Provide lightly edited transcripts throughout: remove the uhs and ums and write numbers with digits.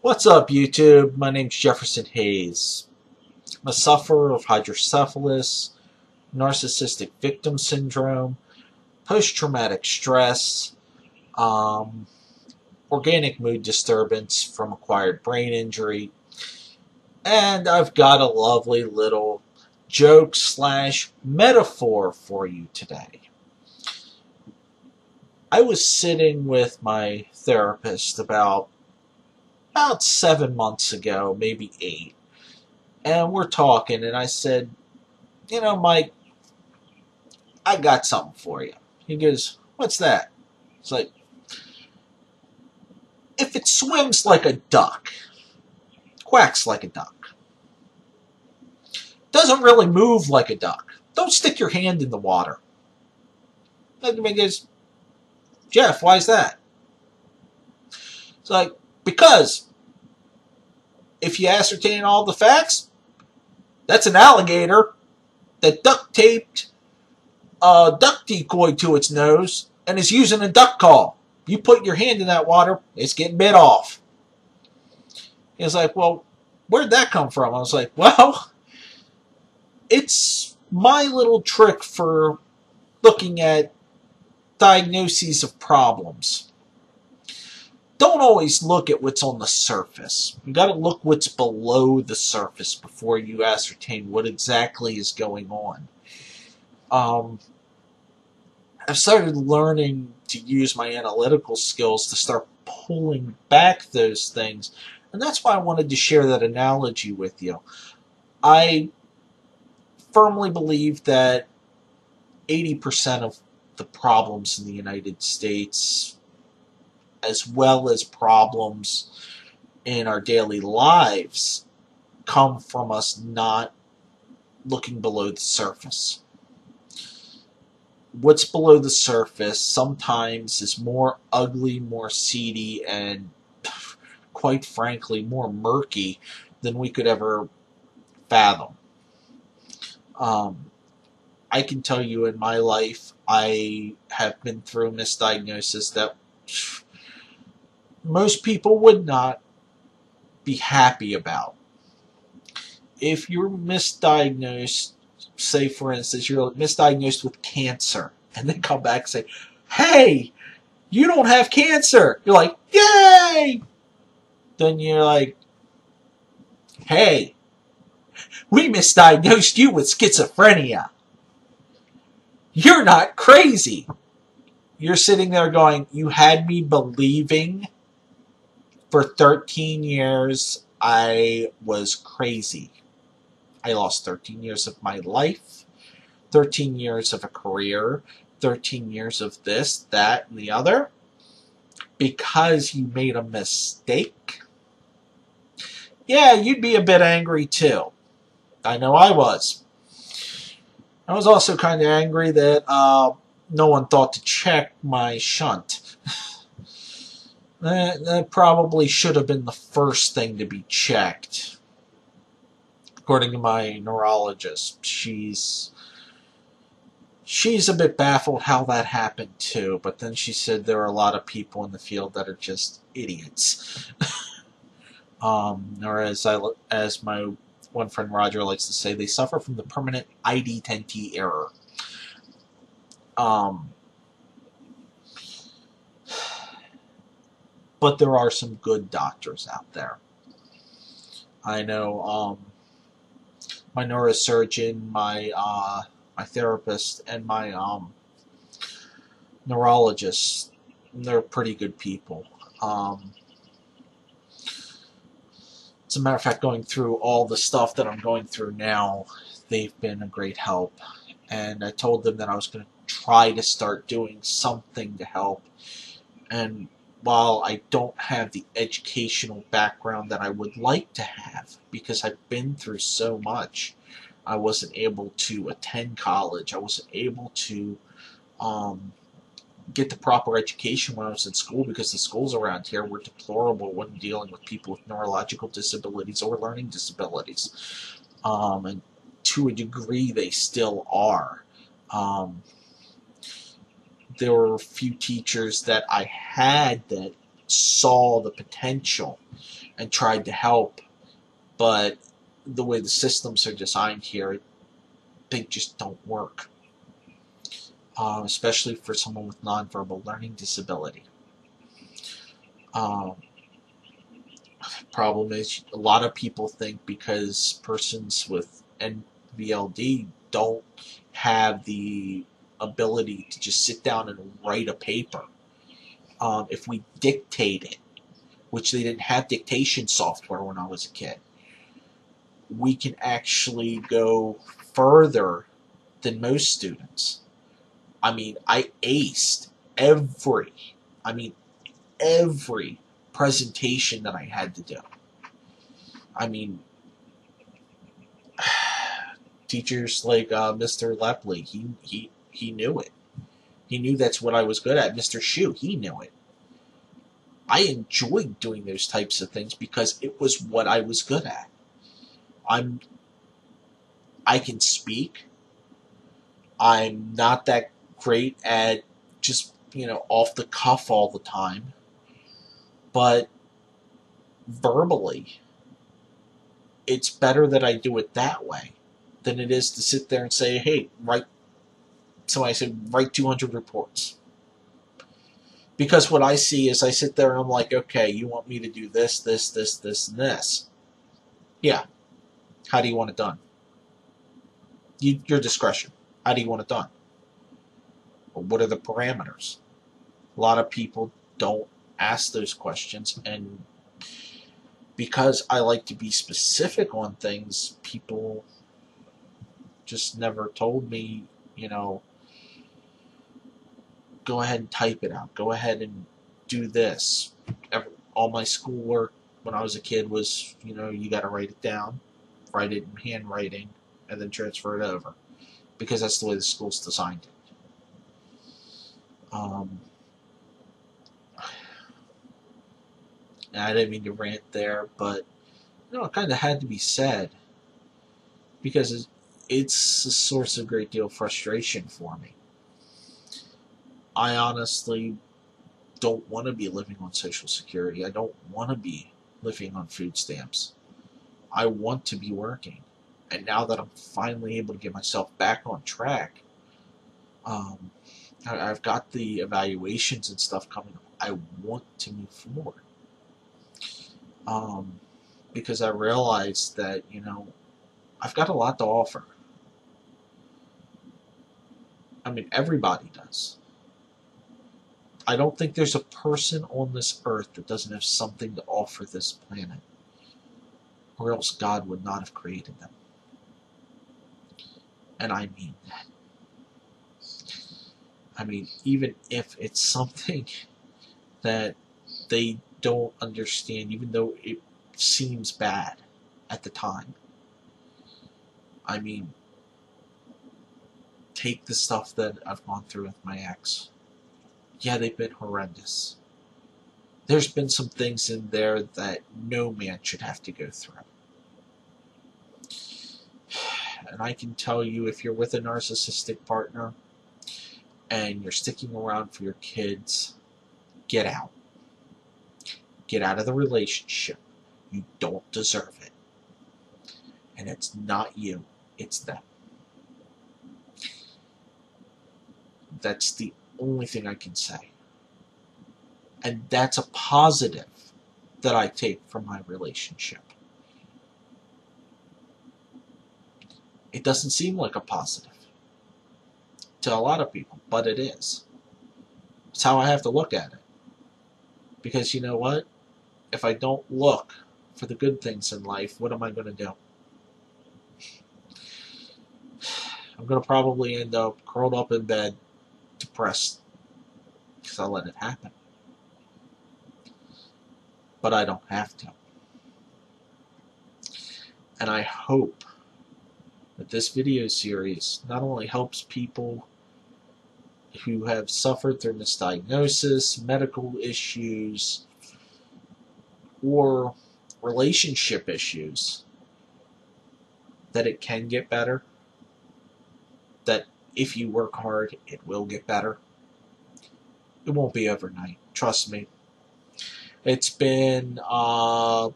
What's up, YouTube? My name's Jefferson Hayes. I'm a sufferer of hydrocephalus, narcissistic victim syndrome, post-traumatic stress, um, organic mood disturbance from acquired brain injury, and I've got a lovely little joke slash metaphor for you today. I was sitting with my therapist about 7 months ago, maybe 8. And we're talking, and I said, Mike, I got something for you. He goes, what's that? It's like, if it swims like a duck, quacks like a duck, doesn't really move like a duck, don't stick your hand in the water. And he goes, Jeff, why is that? It's like, because if you ascertain all the facts, that's an alligator that duct taped a duck decoy to its nose and is using a duck call. You put your hand in that water, it's getting bit off. He was like, well, where'd that come from? I was like, well, it's my little trick for looking at diagnoses of problems. Don't always look at what's on the surface. You got to look what's below the surface before you ascertain what exactly is going on. I've started learning to use my analytical skills to start pulling back those things. And that's why I wanted to share that analogy with you. I firmly believe that 80% of the problems in the United States, as well as problems in our daily lives, come from us not looking below the surface. What's below the surface sometimes is more ugly, more seedy, and quite frankly, more murky than we could ever fathom. I can tell you in my life, I have been through misdiagnosis that most people would not be happy about. If you're misdiagnosed, say for instance, you're misdiagnosed with cancer, and then come back and say, hey, you don't have cancer. You're like, yay! Then you're like, hey, we misdiagnosed you with schizophrenia. You're not crazy. You're sitting there going, you had me believing for 13 years I was crazy. I lost 13 years of my life, 13 years of a career, 13 years of this, that, and the other, because you made a mistake. Yeah, you'd be a bit angry too. I know I was. I was also kind of angry that no one thought to check my shunt. That probably should have been the first thing to be checked. According to my neurologist, she's a bit baffled how that happened too, but then she said there are a lot of people in the field that are just idiots. Or as my one friend Roger likes to say, they suffer from the permanent ID10T error. But there are some good doctors out there. I know my neurosurgeon, my therapist, and my neurologist, they're pretty good people. As a matter of fact, going through all the stuff that I'm going through now, they've been a great help. And I told them that I was going to try to start doing something to help. And while I don't have the educational background that I would like to have, because I've been through so much, I wasn't able to attend college. I wasn't able to get the proper education when I was in school, because the schools around here were deplorable when dealing with people with neurological disabilities or learning disabilities. And to a degree, they still are. There were a few teachers that I had that saw the potential and tried to help, but the way the systems are designed here, they just don't work. Especially for someone with nonverbal learning disability. Um, Problem is, a lot of people think because persons with NVLD don't have the ability to just sit down and write a paper. If we dictate it, which they didn't have dictation software when I was a kid, we can actually go further than most students. I mean, I aced every presentation that I had to do. I mean, teachers like Mr. Lepley, he knew it. He knew that's what I was good at. Mr. Shue, he knew it. I enjoyed doing those types of things because it was what I was good at. I can speak. I'm not that great at just, off the cuff all the time. But verbally, it's better that I do it that way than it is to sit there and say, hey, somebody said, write 200 reports. Because what I see is I sit there and I'm like, okay, you want me to do this, this, this, this, and this. Yeah. How do you want it done? Your discretion. How do you want it done? What are the parameters? A lot of people don't ask those questions, and because I like to be specific on things, people just never told me, go ahead and type it out. Go ahead and do this. All my schoolwork when I was a kid was, you got to write it down, write it in handwriting, and then transfer it over. Because that's the way the school's designed it. And I didn't mean to rant there, but it kind of had to be said because it's a source of great deal of frustration for me. I honestly don't want to be living on Social Security. I don't want to be living on food stamps. I want to be working. And now that I'm finally able to get myself back on track, I've got the evaluations and stuff coming up. I want to move forward. Because I realized that, I've got a lot to offer. I mean, everybody does. I don't think there's a person on this earth that doesn't have something to offer this planet, or else God would not have created them. And I mean that. I mean, even if it's something that they don't understand, even though it seems bad at the time. I mean, take the stuff that I've gone through with my ex. Yeah, they've been horrendous. There's been some things in there that no man should have to go through. And I can tell you, if you're with a narcissistic partner and you're sticking around for your kids, get out. Get out of the relationship. You don't deserve it. And it's not you, it's them. That's the only thing I can say. And that's a positive that I take from my relationship. It doesn't seem like a positive to a lot of people, but it is. It's how I have to look at it. Because you know what? If I don't look for the good things in life, what am I going to do? I'm going to probably end up curled up in bed, depressed, because I let it happen. But I don't have to. And I hope that this video series not only helps people who have suffered through misdiagnosis, medical issues, or relationship issues, that it can get better, that if you work hard, it will get better. It won't be overnight, trust me. It's been, let's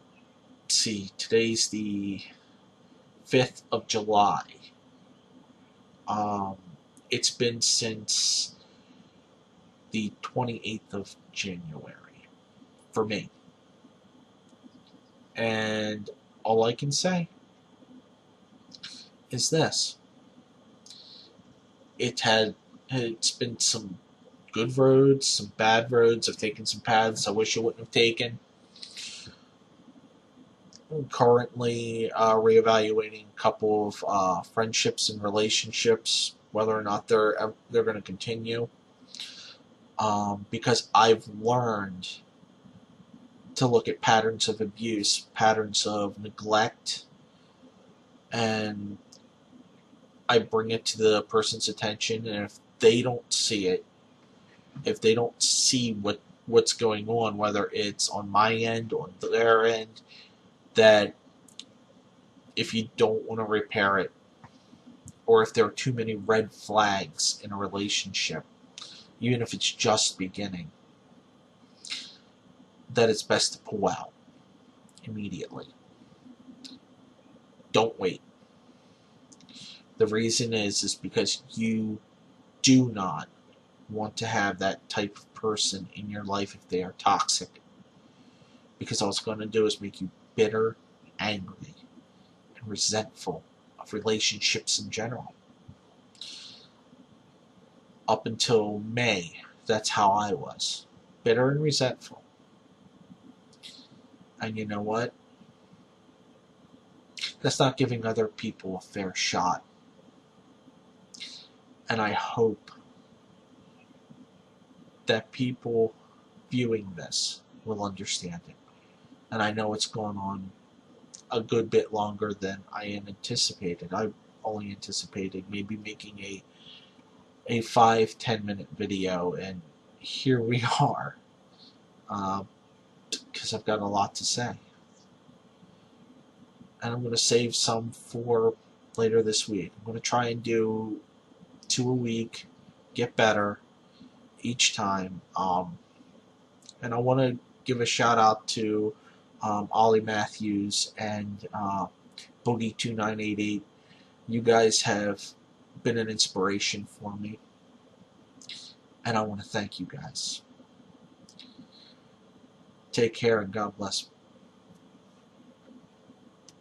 see, today's the 5th of July. Um, it's been since the 28th of January for me. And all I can say is this. It's been some good roads, some bad roads. I've taken some paths I wish I wouldn't have taken. I'm currently reevaluating a couple of friendships and relationships, whether or not they're going to continue. Because I've learned to look at patterns of abuse, patterns of neglect, and I bring it to the person's attention, and if they don't see it, if they don't see what's going on, whether it's on my end or on their end, that if you don't want to repair it, or if there are too many red flags in a relationship, even if it's just beginning, that it's best to pull out immediately. Don't wait. The reason is because you do not want to have that type of person in your life if they are toxic. Because all it's going to do is make you bitter, angry, and resentful of relationships in general. Up until May, that's how I was. Bitter and resentful. And you know what? That's not giving other people a fair shot. And I hope that people viewing this will understand it. And I know it's gone on a good bit longer than I had anticipated. I only anticipated maybe making a 5-10 minute video, and here we are. Because I've got a lot to say. And I'm going to save some for later this week. I'm going to try and do 2 a week, get better each time. And I want to give a shout out to Ollie Matthews and Boogie2988. You guys have been an inspiration for me, and I want to thank you guys. Take care and God bless.